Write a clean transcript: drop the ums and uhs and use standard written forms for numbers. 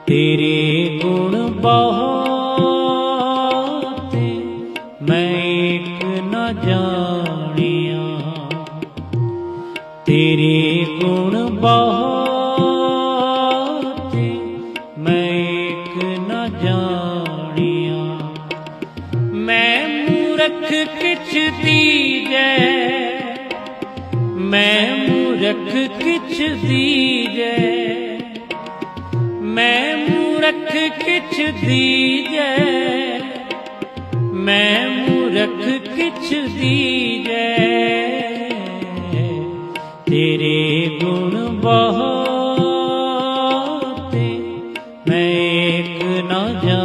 तेरे गुण बहुत मैं एक न जानिया। तेरे गुण बहुत मैं एक न जानिया। मैं मूरख किछ दीजै, मैं मूरख किछ दीजै, मैं मूरख किछ दीजै, मैं मूरख किछ दीजै। तेरे गुण बहुत मैं एक न जानिया।